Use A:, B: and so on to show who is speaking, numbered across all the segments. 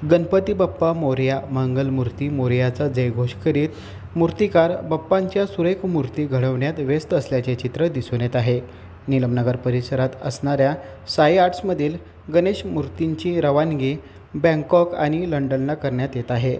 A: गणपती बाप्पा मोरया, मंगलमूर्ती मोरयाचा जयघोष करीत मूर्तिकार बाप्पांच्या सुरेख मूर्ती घडवण्यात व्यस्त असल्याचे चित्र दिसून येत आहे. नीलमनगर परिसरात असणाऱ्या साई आर्ट्समधील गणेश मूर्तींची रवानगी बँकॉक आणि लंडनला करण्यात येत आहे.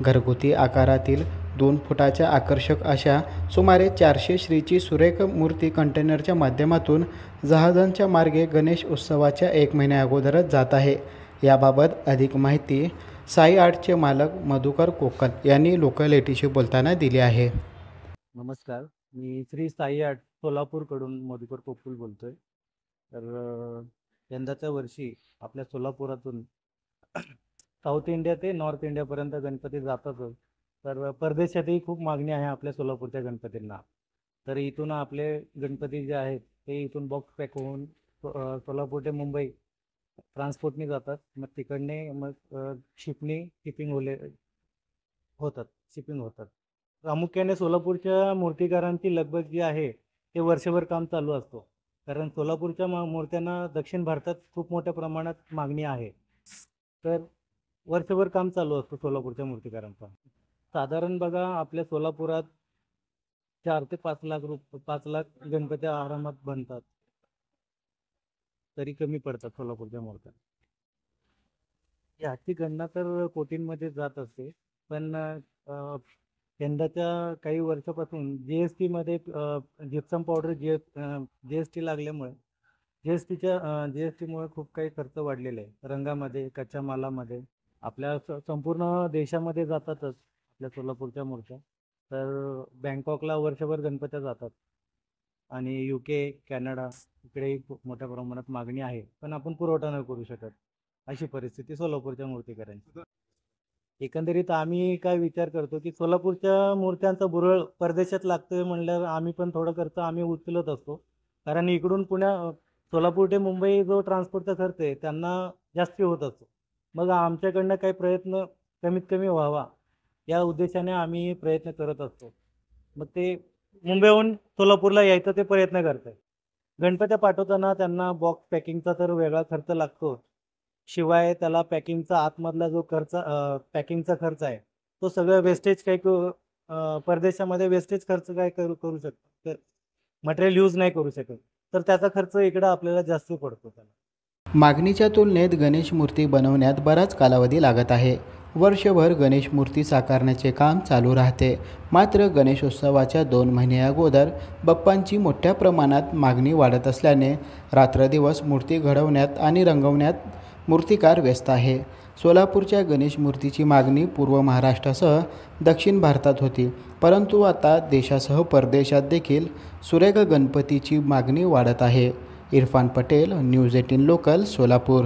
A: घरगुती आकारातील 2 फुटाच्या आकर्षक अशा सुमारे 400 श्रीची सुरेख मूर्ती कंटेनरच्या माध्यमातून जहाजांच्या मार्गे गणेश उत्सवाच्या 1 महिन्या अगोदरच जात आहे. याबाबत अधिक माहिती साई आर्टचे मालक मधुकर कोकण यांनी लोकॅलिटीशी बोलताना दिली आहे.
B: नमस्कार, मी श्री साई आर्ट सोलापूरकडून मधुकर कोकुल बोलतोय. यंदाच्या वर्षी आपल्या सोलापुरातून साऊथ इंडिया ते नॉर्थ इंडियापर्यंत गणपती जातातच. तर परदेशातही खूप मागणी आहे आपल्या सोलापूरच्या गणपतींना. तर इथून आपले गणपती जे आहेत ते इथून बॉक्स पॅक होऊन सोलापूर ते मुंबई ट्रान्सपोर्टने जातात. मग तिकडने शिपिंग होतात. प्रामुख्याने सोलापूरच्या मूर्तिकारांची लगबग जी आहे ते वर्षभर काम चालू असतो. कारण सोलापूरच्या मूर्त्यांना दक्षिण भारतात खूप मोठ्या प्रमाणात मागणी आहे. तर वर्षभर काम चालू असतं सोलापूरच्या मूर्तिकारांचं. साधारण बघा, आपल्या सोलापुरात 4 ते 5 लाख गणपती आरामात बनतात. तरी कमी पडतात सोलापूरच्या मूर्त्या. याची गणना तर कोटींमध्ये जात असते. पण यंदाच्या काही वर्षापासून GSTमध्ये जिप्सम पावडर GST लागल्यामुळे GSTमुळे खूप काही खर्च वाढलेला आहे. रंगामध्ये, कच्च्या मालामध्ये. आपल्या संपूर्ण देशामध्ये जातातच आपल्या सोलापूरच्या मूर्त्या. तर बँकॉकला वर्षभर गणपत्या जातात आणि UK, कॅनडा इकडेही खूप मोठ्या प्रमाणात मागणी आहे. पण आपण पुरवठा नाही करू शकत, अशी परिस्थिती सोलापूरच्या मूर्तिकारांची. एकंदरीत आम्ही काय विचार करतो की सोलापूरच्या मूर्त्यांचा बुरळ परदेशात लागतोय म्हणल्यावर आम्ही पण थोडं खर्च आम्ही उचलत असतो. कारण इकडून सोलापूर ते मुंबई जो ट्रान्सपोर्टचा खर्च आहे त्यांना जास्ती होत असतो. मग आमच्याकडनं काही प्रयत्न कमीत कमी व्हावा या उद्देशाने आम्ही प्रयत्न करत असतो. मग ते मुंबईहून सोलापूरला यायचा ते प्रयत्न करत आहे. गणपत्या पाठवताना त्यांना बॉक्स पॅकिंगचा तर वेगळा खर्च लागतो. शिवाय त्याला पॅकिंगचा आतमधला जो पॅकिंगचा खर्च आहे तो सगळं वेस्टेज परदेशामध्ये वेस्टेज खर्च काय करू शकतो, तर मटेरियल यूज नाही करू शकत. तर त्याचा खर्च इकडं आपल्याला जास्त पडतो. त्याला
A: मागणीच्या तुलनेत गणेश मूर्ती बनवण्यात बराच कालावधी लागत आहे. वर्षभर गणेश मूर्ती साकारण्याचे काम चालू राहते. मात्र गणेशोत्सवाच्या 2 महिने अगोदर बाप्पांची मोठ्या प्रमाणात मागणी वाढत असल्याने रात्रदिवस मूर्ती घडवण्यात आणि रंगवण्यात मूर्तिकार व्यस्त आहे. सोलापूरच्या गणेश मूर्तीची मागणी पूर्व महाराष्ट्रासह दक्षिण भारतात होती, परंतु आता देशासह परदेशात देखील सुरेख गणपतीची मागणी वाढत आहे. Irfan Patel, news 18 local, Solapur.